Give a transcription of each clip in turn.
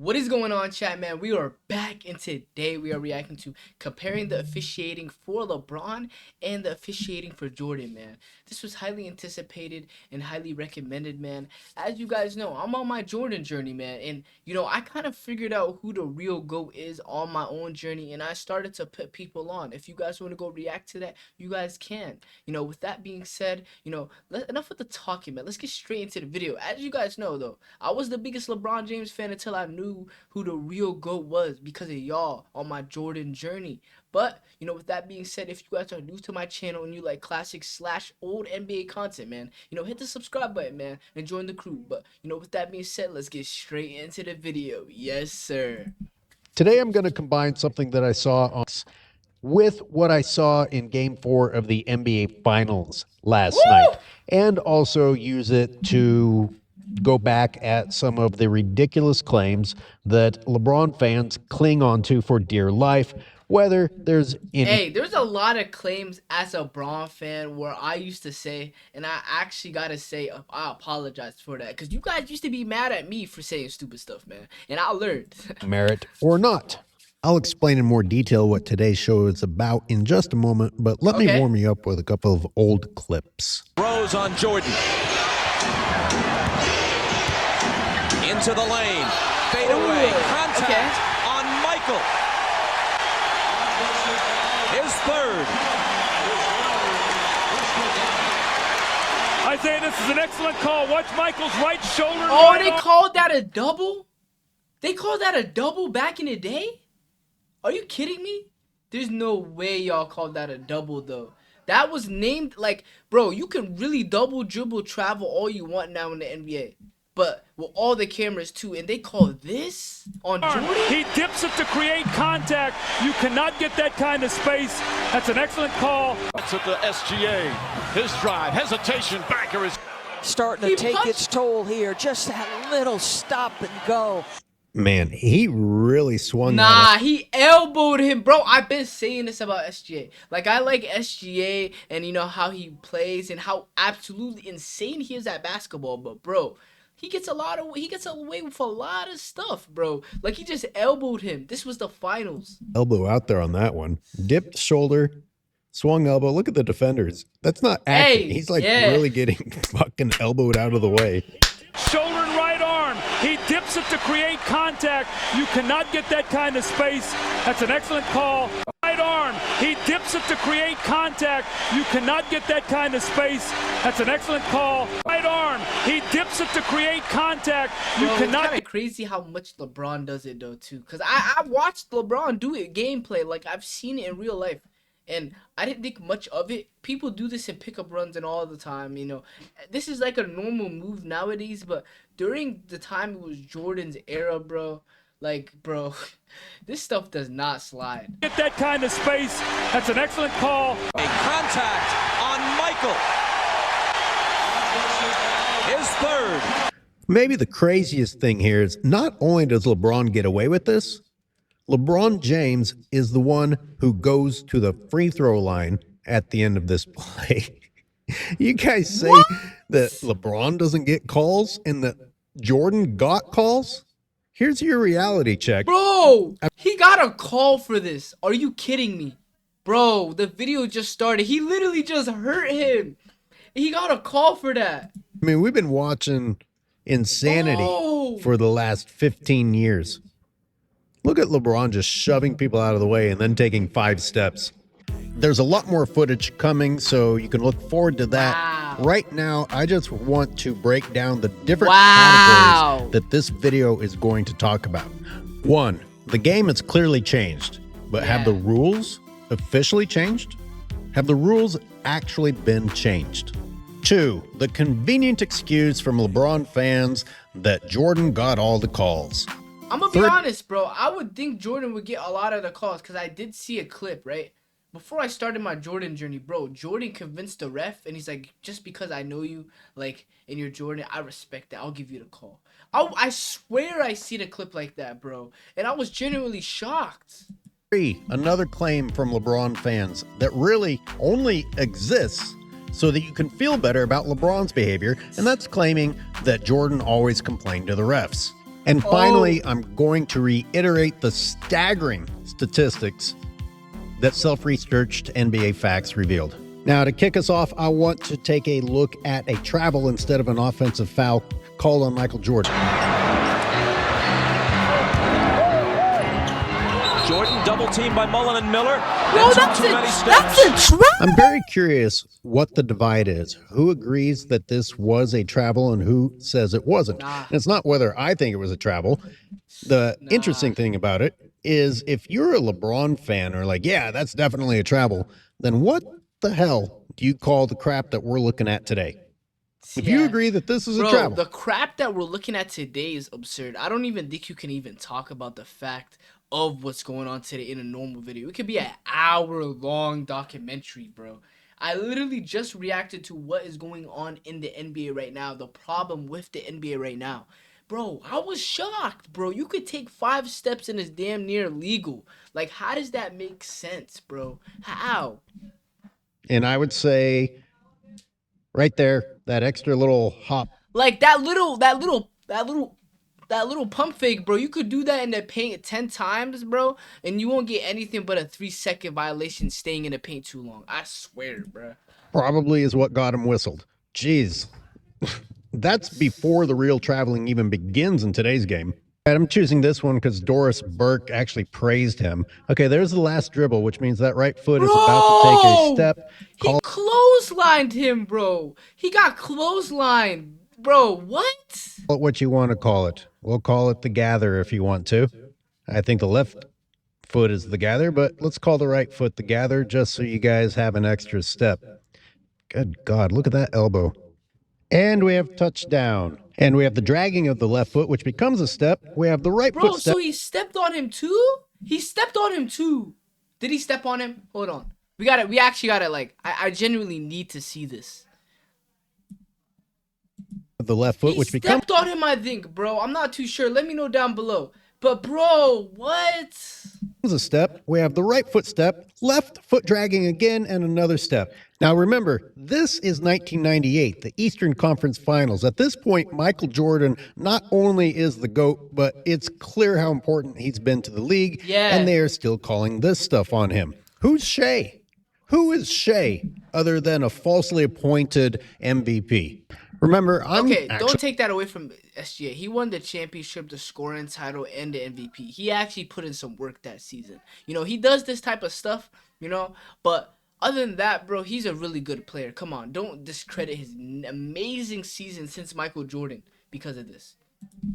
What is going on, chat, man? We are back, and today we are reacting to comparing the officiating for LeBron and the officiating for Jordan, man. This was highly anticipated and highly recommended, man. As you guys know, I'm on my Jordan journey, man, and I kind of figured out who the real GOAT is on my own journey, and I started to put people on. If you guys want to go react to that, you guys can. With that being said, enough with the talking, man. Let's get straight into the video. As you guys know, though, I was the biggest LeBron James fan until I knew who the real GOAT was because of y'all on my Jordan journey. But with that being said, if you guys are new to my channel and you like classic / old NBA content, man, hit the subscribe button, man, and join the crew. But with that being said, let's get straight into the video. Yes, sir. Today I'm going to combine something that I saw on with what I saw in Game 4 of the NBA Finals last night, and also use it to go back at some of the ridiculous claims that LeBron fans cling onto for dear life, whether there's any... Hey, there's a lot of claims as a LeBron fan where I used to say, and I actually gotta say, I apologize for that, because you guys used to be mad at me for saying stupid stuff, man, and I learned. merit or not. I'll explain in more detail what today's show is about in just a moment, but let me warm you up with a couple of old clips. Rose on Jordan. Into the lane, fade away, contact on Michael. His third. Isaiah, this is an excellent call. Watch Michael's right shoulder. Oh, they called that a double? They called that a double back in the day? Are you kidding me? There's no way y'all called that a double, though. That was named, like, bro, you can really double, dribble, travel all you want now in the NBA. But with all the cameras too, and they call this on Jordan? He dips it to create contact. You cannot get that kind of space. That's an excellent call. That's at the SGA. His drive, hesitation, banker is starting to take its toll here. Just that little stop and go. Man, he really swung. Nah, he elbowed him, bro. I've been saying this about SGA. Like, I like SGA and how he plays and how absolutely insane he is at basketball. But bro, he gets away with a lot of stuff, bro. Like, he just elbowed him. This was the finals. Elbow out there on that one. Dipped shoulder, swung elbow. Look at the defenders. That's not acting. Hey, he's like really getting fucking elbowed out of the way. Shoulder and right arm. He dips it to create contact. You cannot get that kind of space. That's an excellent call. Right arm. He dips it to create contact. You cannot get that kind of space. That's an excellent call. Right arm. He dips it to create contact. You cannot. It's kind of crazy how much LeBron does it though too. Cause I watched LeBron do it gameplay. Like, I've seen it in real life. And I didn't think much of it. People do this in pickup runs and all the time, This is like a normal move nowadays, but during the time it was Jordan's era, bro, like, bro, this stuff does not slide. Get that kind of space. That's an excellent call. A contact on Michael. His third. Maybe the craziest thing here is not only does LeBron get away with this, LeBron James is the one who goes to the free throw line at the end of this play. You guys say that LeBron doesn't get calls and that Jordan got calls? Here's your reality check. Bro, he got a call for this. Are you kidding me? Bro, the video just started. He literally just hurt him. He got a call for that. I mean, we've been watching insanity for the last 15 years. Look at LeBron just shoving people out of the way and then taking 5 steps. There's a lot more footage coming, so you can look forward to that. Right now, I just want to break down the different categories that this video is going to talk about. 1, the game has clearly changed, but have the rules officially changed? Have the rules actually been changed? 2, the convenient excuse from LeBron fans that Jordan got all the calls. I'm gonna be honest, bro. I would think Jordan would get a lot of the calls because I did see a clip, right? Before I started my Jordan journey, bro, Jordan convinced the ref, and he's like, just because I know you, like, in your Jordan, I respect that. I'll give you the call. I swear I see the clip like that, bro. And I was genuinely shocked. 3, another claim from LeBron fans that really only exists so that you can feel better about LeBron's behavior, and that's claiming that Jordan always complained to the refs. And finally, I'm going to reiterate the staggering statistics that self-researched NBA Facts revealed. Now, to kick us off, I want to take a look at a travel instead of an offensive foul called on Michael Jordan. Jordan double teamed by Mullen and Miller. No, that's a trap. I'm very curious what the divide is. Who agrees that this was a travel and who says it wasn't? Nah. And it's not whether I think it was a travel. The interesting thing about it is if you're a LeBron fan or like, yeah, that's definitely a travel, then what the hell do you call the crap that we're looking at today? If you agree that this is a travel. The crap that we're looking at today is absurd. I don't even think you can even talk about the fact of what's going on today in a normal video. It could be an hour-long documentary, bro. I literally just reacted to what is going on in the NBA right now, the problem with the NBA right now. Bro, I was shocked, bro. You could take 5 steps and it's damn near legal. Like, how does that make sense, bro? How? And I would say right there, that extra little hop. Like that little pump fake, bro. You could do that in the paint 10 times, bro, and you won't get anything but a 3-second violation staying in the paint too long. I swear, bro. Probably is what got him whistled. Jeez. That's before the real traveling even begins in today's game. And I'm choosing this one because Doris Burke actually praised him. Okay, there's the last dribble, which means that right foot is about to take a step. He clotheslined him, bro. He got clotheslined. Bro, what? Call it what you want to call it. We'll call it the gather if you want to. I think the left foot is the gather, but let's call the right foot the gather just so you guys have an extra step. Good God, look at that elbow. And we have touchdown. And we have the dragging of the left foot, which becomes a step. We have the right foot step. Bro, so he stepped on him too? He stepped on him too. Did he step on him? Hold on. We actually got it. Like, I genuinely need to see this. The left foot, which becomes... He stepped on him, I think, bro. I'm not too sure. Let me know down below. But, bro, what? A step. We have the right foot step, left foot dragging again, and another step. Now remember, this is 1998, the Eastern Conference Finals. At this point, Michael Jordan not only is the GOAT, but it's clear how important he's been to the league, and they are still calling this stuff on him. Who's Shea? Who is Shea other than a falsely appointed MVP? Remember, don't take that away from SGA. He won the championship, the scoring title, and the MVP. He actually put in some work that season. You know, he does this type of stuff, you know, but other than that, bro, he's a really good player. Come on, don't discredit his amazing season since Michael Jordan because of this.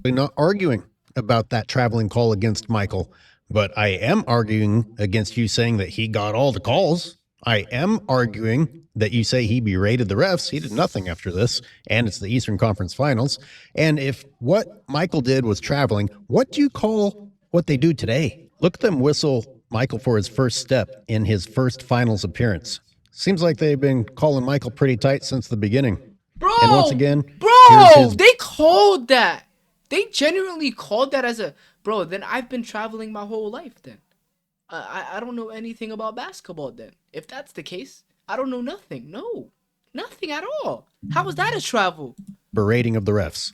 I'm not arguing about that traveling call against Michael, but I am arguing against you saying that he got all the calls. I am arguing that you say he berated the refs. He did nothing after this, and it's the Eastern Conference Finals. And if what Michael did was traveling, what do you call what they do today? Look at them whistle Michael for his first step in his first finals appearance. Seems like they've been calling Michael pretty tight since the beginning. Bro, and once again, they called that. They genuinely called that as a... Bro, then I've been traveling my whole life then. I don't know anything about basketball then. If that's the case, I don't know nothing. No, nothing at all. How was that a travel? Berating of the refs.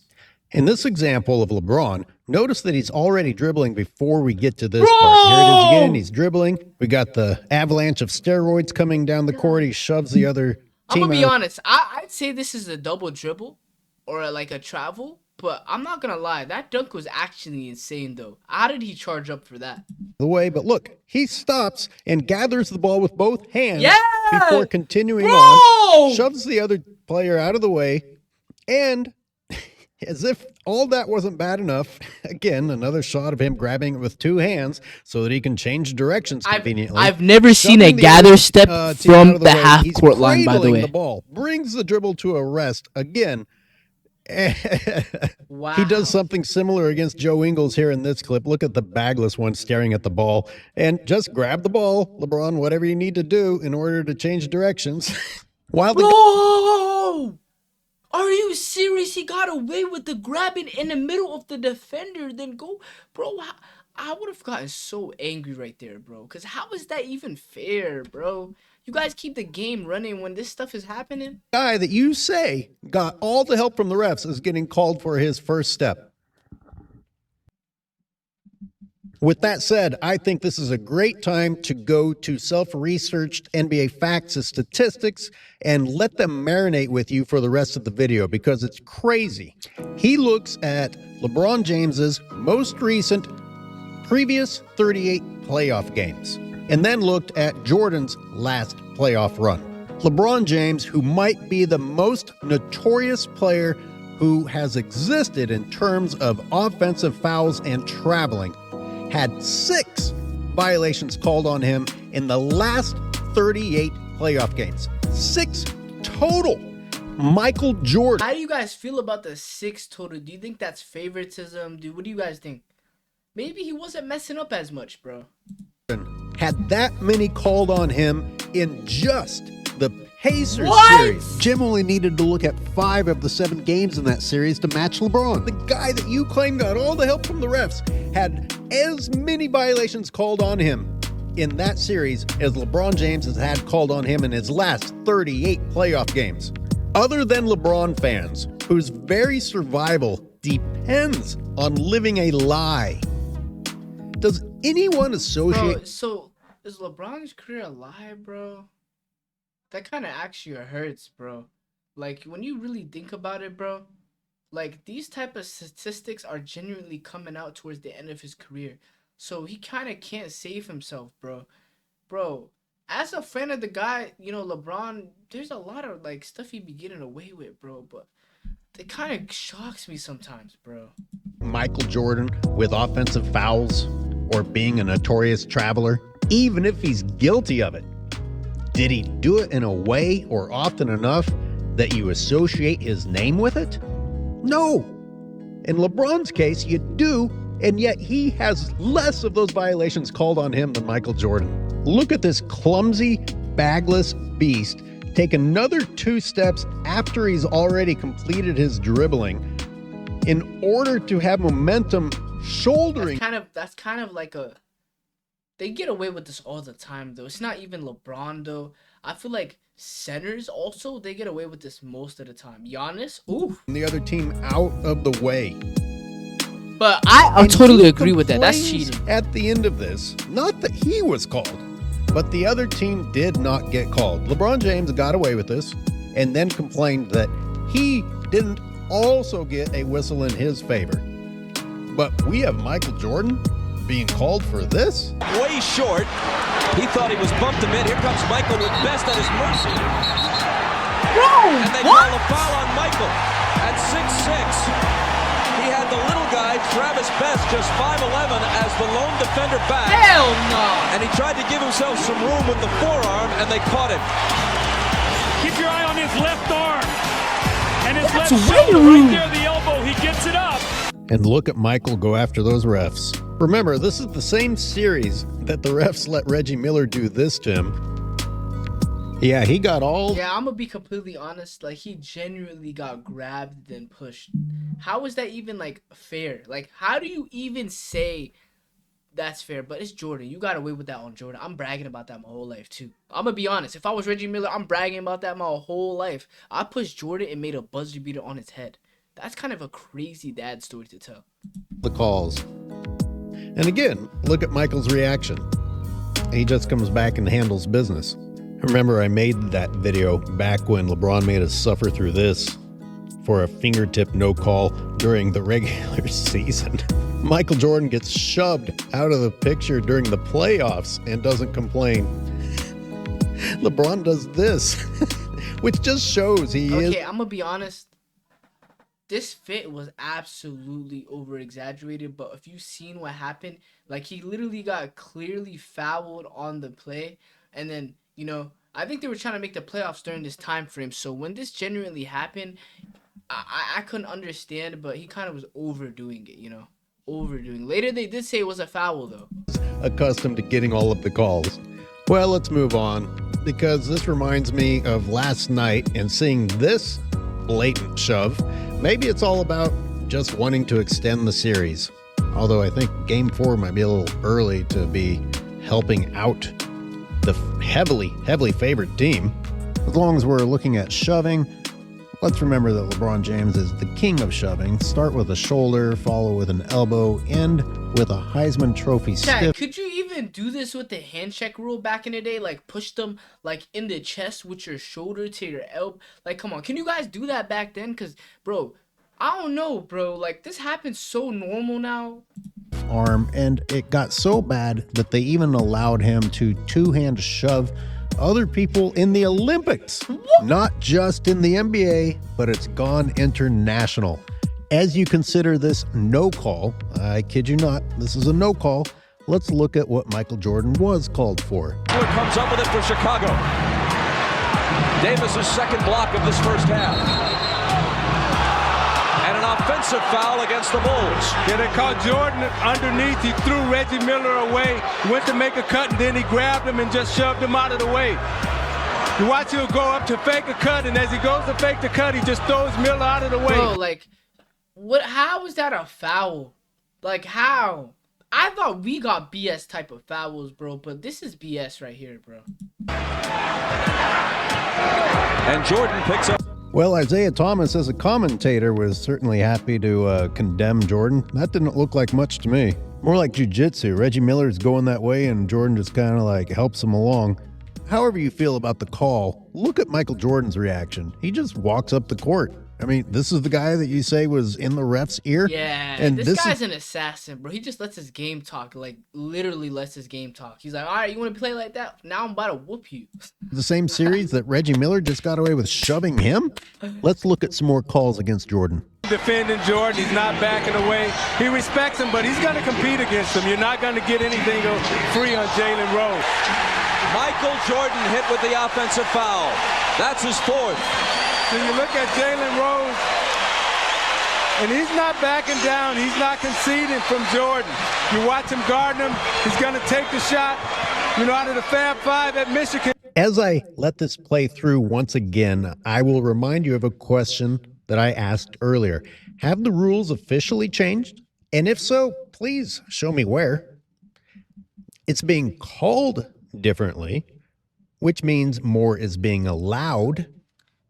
In this example of LeBron, notice that he's already dribbling before we get to this part. Here it is again. He's dribbling. We got the avalanche of steroids coming down the court. He shoves the other team I'm going to be out. honest. I'd say this is a double dribble or like a travel. But I'm not going to lie. That dunk was actually insane, though. How did he charge up for that? The way, but look, he stops and gathers the ball with both hands before continuing on, shoves the other player out of the way, and as if all that wasn't bad enough, again, another shot of him grabbing it with 2 hands so that he can change directions conveniently. I've never seen a gather step from the half-court line, by the way. The ball brings the dribble to a rest again. Wow. He does something similar against Joe Ingles here in this clip. Look at the bagless one staring at the ball. And just grab the ball, LeBron, whatever you need to do in order to change directions. Bro! Are you serious? He got away with the grabbing in the middle of the defender. Then go. Bro, I would have gotten so angry right there, bro. Because how is that even fair, bro? You guys keep the game running when this stuff is happening? Guy that you say got all the help from the refs is getting called for his first step. With that said, I think this is a great time to go to self-researched NBA facts and statistics and let them marinate with you for the rest of the video because it's crazy. He looks at LeBron James's most recent previous 38 playoff games and then looked at Jordan's last playoff run. LeBron James, who might be the most notorious player who has existed in terms of offensive fouls and traveling, had 6 violations called on him in the last 38 playoff games. 6 total. Michael Jordan. How do you guys feel about the 6 total? Do you think that's favoritism? Dude, what do you guys think? Maybe he wasn't messing up as much, bro. Had that many called on him in just the Pacers What? series. Jim only needed to look at 5 of the 7 games in that series to match LeBron. The guy that you claim got all the help from the refs had as many violations called on him in that series as LeBron James has had called on him in his last 38 playoff games. Other than LeBron fans, whose very survival depends on living a lie, does anyone associate... Bro, so is LeBron's career a lie, bro? That kind of actually hurts, bro. Like, when you really think about it, bro, like, these type of statistics are genuinely coming out towards the end of his career. So he kind of can't save himself, bro. Bro, as a fan of the guy, you know, LeBron, there's a lot of, like, stuff he be getting away with, bro. But it kind of shocks me sometimes, bro. Michael Jordan with offensive fouls or being a notorious traveler, even if he's guilty of it? Did he do it in a way or often enough that you associate his name with it? No. In LeBron's case, you do, and yet he has less of those violations called on him than Michael Jordan. Look at this clumsy, bagless beast take another 2 steps after he's already completed his dribbling in order to have momentum shouldering. That's kind of like a... They get away with this all the time, though. It's not even LeBron, though. I feel like centers also, they get away with this most of the time. Giannis, ooh. The other team out of the way. But I totally agree with that. That's cheating. At the end of this, not that he was called, but the other team did not get called. LeBron James got away with this and then complained that he didn't also get a whistle in his favor. But we have Michael Jordan being called for this? Way short. He thought he was bumped a bit. Here comes Michael with Best at his mercy. Bro, and they call a foul on Michael at 6'6". He had the little guy, Travis Best, just 5'11", as the lone defender back. Hell no! And he tried to give himself some room with the forearm, and they caught him. Keep your eye on his left arm. And his That's left way shoulder, rude. right there, the elbow. He gets it up. And look at Michael go after those refs. Remember, this is the same series that the refs let Reggie Miller do this to him. Yeah, he got all... Yeah, I'm gonna be completely honest. Like, he genuinely got grabbed and pushed. How is that even, like, fair? Like, how do you even say that's fair? But it's Jordan. You got away with that on Jordan. I'm bragging about that my whole life, too. I'm gonna be honest. If I was Reggie Miller, I'm bragging about that my whole life. I pushed Jordan and made a buzzer beater on his head. That's kind of a crazy dad story to tell. The calls. And again, look at Michael's reaction. He just comes back and handles business. Remember, I made that video back when LeBron made us suffer through this for a fingertip no call during the regular season. Michael Jordan gets shoved out of the picture during the playoffs and doesn't complain. LeBron does this, which just shows he is... Okay, I'm gonna be honest. This fit was absolutely over-exaggerated, but if you've seen what happened, like, he literally got clearly fouled on the play, and then, you know, I think they were trying to make the playoffs during this time frame, so when this genuinely happened, I couldn't understand, but he kind of was overdoing it, you know, overdoing. Later, they did say it was a foul, though. Accustomed to getting all of the calls. Well, let's move on, because this reminds me of last night and seeing this blatant shove. Maybe it's all about just wanting to extend the series. Although I think Game 4 might be a little early to be helping out the heavily favored team. As long as we're looking at shoving, Let's remember that LeBron James is the king of shoving. Start with a shoulder, follow with an elbow, end with a Heisman Trophy stiff. Could you even do this with the hand check rule back in the day? Like push them like in the chest with your shoulder to your elbow. Like, come on, can you guys do that back then? Cause, bro, I don't know, bro. Like, this happens so normal now. Arm, and it got so bad that they even allowed him to two-hand shove other people in the Olympics. What? Not just in the NBA, but it's gone international. As you consider this no call, I kid you not, this is a no call. Let's look at what Michael Jordan was called for. Ford comes up with it for Chicago. Davis's second block of this first half. And an offensive foul against the Bulls. Yeah, they caught Jordan underneath. He threw Reggie Miller away, went to make a cut, and then he grabbed him and just shoved him out of the way. You watch him go up to fake a cut, and as he goes to fake the cut, he just throws Miller out of the way. Bro, like, what? How is that a foul? Like, how? I thought we got BS type of fouls, bro, but this is BS right here, bro. And Jordan picks up. Well, Isaiah Thomas, as a commentator, was certainly happy to condemn Jordan. That didn't look like much to me. More like jiu-jitsu. Reggie Miller's going that way, and Jordan just kind of like helps him along. However you feel about the call, look at Michael Jordan's reaction. He just walks up the court. I mean, this is the guy that you say was in the ref's ear? Yeah, and this guy's an assassin, bro. He just lets his game talk, like, literally lets his game talk. He's like, all right, you want to play like that? Now I'm about to whoop you. The same series that Reggie Miller just got away with shoving him? Let's look at some more calls against Jordan. Defending Jordan, he's not backing away. He respects him, but he's going to compete against him. You're not going to get anything free on Jalen Rose. Michael Jordan hit with the offensive foul. That's his fourth. So you look at Jalen Rose, and he's not backing down. He's not conceding from Jordan. You watch him guarding him. He's going to take the shot, out of the Fab Five at Michigan. As I let this play through once again, I will remind you of a question that I asked earlier. Have the rules officially changed? And if so, please show me where. It's being called differently, which means more is being allowed.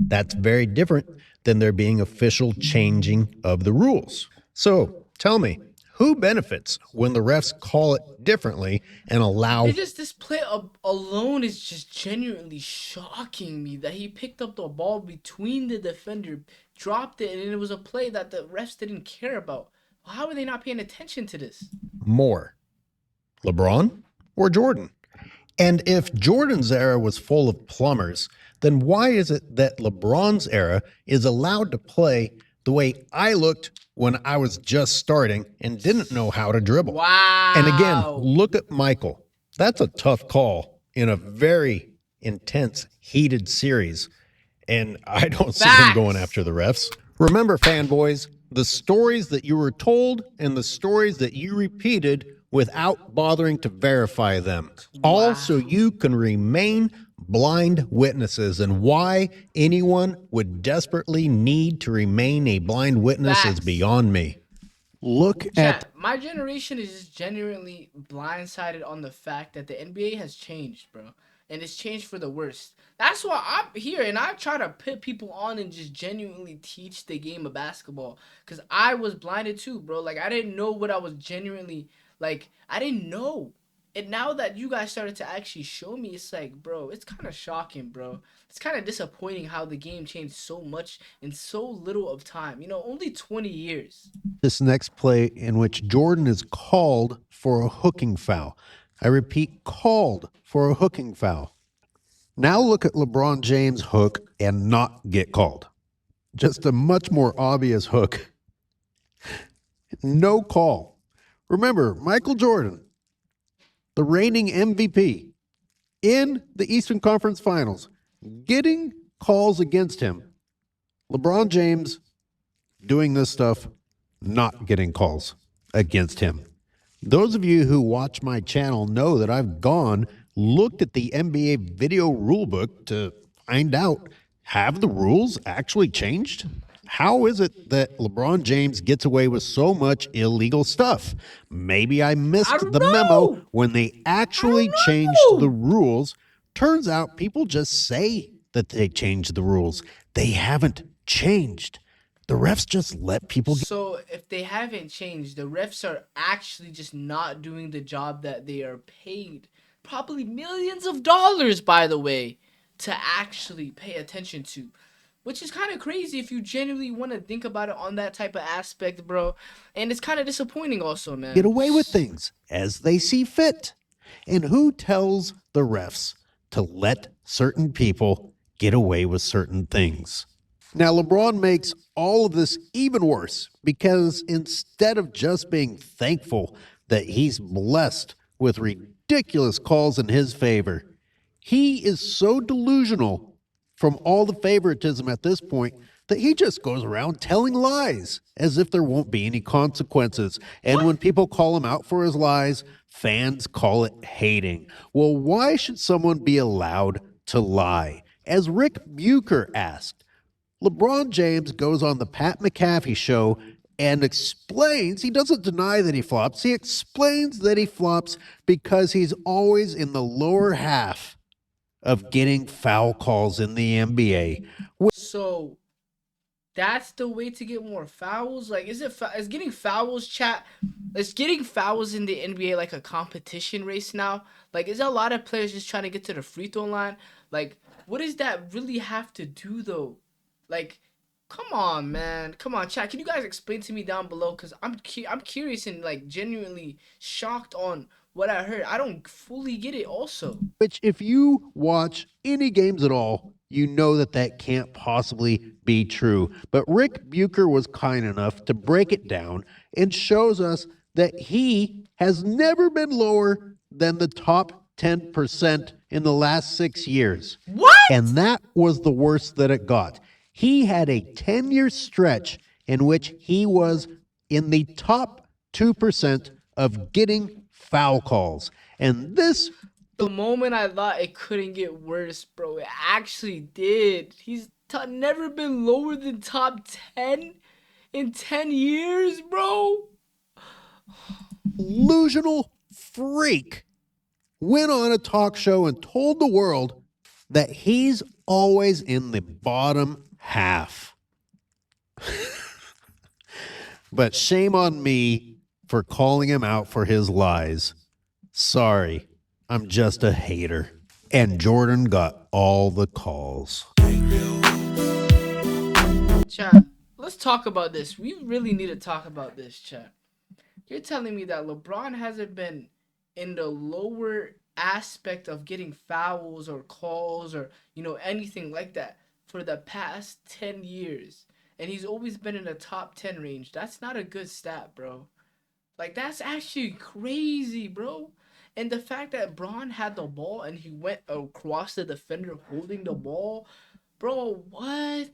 That's very different than there being official changing of the rules. So tell me, who benefits when the refs call it differently and allow... This play alone is just genuinely shocking me that he picked up the ball between the defender, dropped it, and it was a play that the refs didn't care about. How are they not paying attention to this? More, LeBron or Jordan? And if Jordan's era was full of plumbers, then why is it that LeBron's era is allowed to play the way I looked when I was just starting and didn't know how to dribble? Wow. And again, look at Michael. That's a tough call in a very intense, heated series. And I don't see him going after the refs. Remember, fanboys, the stories that you were told and the stories that you repeated without bothering to verify them. All so you can remain blind witnesses. And why anyone would desperately need to remain a blind witness is beyond me. Look at... My generation is just genuinely blindsided on the fact that the NBA has changed, bro. And it's changed for the worst. That's why I'm here and I try to put people on and just genuinely teach the game of basketball. Because I was blinded too, bro. Like, I didn't know what I was genuinely... Like, I didn't know. And now that you guys started to actually show me, it's like, bro, it's kind of shocking, bro. It's kind of disappointing how the game changed so much in so little of time. Only 20 years. This next play in which Jordan is called for a hooking foul. I repeat, called for a hooking foul. Now look at LeBron James' hook and not get called. Just a much more obvious hook. No call. Remember, Michael Jordan, the reigning MVP in the Eastern Conference Finals, getting calls against him. LeBron James doing this stuff, not getting calls against him. Those of you who watch my channel know that I've looked at the NBA video rulebook to find out, have the rules actually changed? How is it that LeBron James gets away with so much illegal stuff? Maybe I missed the memo when they actually changed the rules. Turns out people just say that they changed the rules. They haven't changed. The refs just let people get So if they haven't changed, the refs are actually just not doing the job that they are paid, probably millions of dollars, by the way, to actually pay attention to. Which is kind of crazy if you genuinely want to think about it on that type of aspect, bro. And it's kind of disappointing also, man. away with things as they see fit. And who tells the refs to let certain people get away with certain things? Now, LeBron makes all of this even worse because instead of just being thankful that he's blessed with ridiculous calls in his favor, he is so delusional from all the favoritism at this point that he just goes around telling lies as if there won't be any consequences. And when people call him out for his lies, fans call it hating. Well, why should someone be allowed to lie? As Rick Bucher asked, LeBron James goes on the Pat McAfee show and explains, he doesn't deny that he flops, he explains that he flops because he's always in the lower half of getting foul calls in the NBA. So that's the way to get more fouls? Like, is getting fouls, chat? Is getting fouls in the NBA like a competition race now? Like, is a lot of players just trying to get to the free throw line? Like, what does that really have to do, though? Like, come on, man. Come on, chat. Can you guys explain to me down below? Because I'm curious and, like, genuinely shocked on what I heard. I don't fully get it also. Which, if you watch any games at all, you know that that can't possibly be true. But Rick Bucher was kind enough to break it down and shows us that he has never been lower than the top 10% in the last 6 years. What? And that was the worst that it got. He had a 10-year stretch in which he was in the top 2% of getting foul calls. And this, the moment I thought it couldn't get worse, bro, it actually did. He's never been lower than top 10 in 10 years, bro. delusional freak went on a talk show and told the world that he's always in the bottom half. But shame on me for calling him out for his lies. Sorry, I'm just a hater. And Jordan got all the calls. Chat, let's talk about this. We really need to talk about this, chat. You're telling me that LeBron hasn't been in the lower aspect of getting fouls or calls or, anything like that for the past 10 years. And he's always been in the top 10 range. That's not a good stat, bro. Like, that's actually crazy, bro. And the fact that Braun had the ball and he went across the defender holding the ball, bro, what?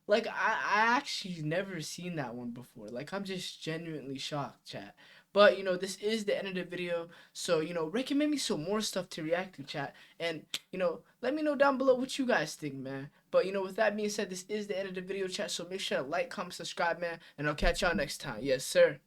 Like, I actually never seen that one before. Like, I'm just genuinely shocked, chat. But, this is the end of the video. So, recommend me some more stuff to react to, chat. And, let me know down below what you guys think, man. But, with that being said, this is the end of the video, chat. So make sure to like, comment, subscribe, man. And I'll catch y'all next time. Yes, sir.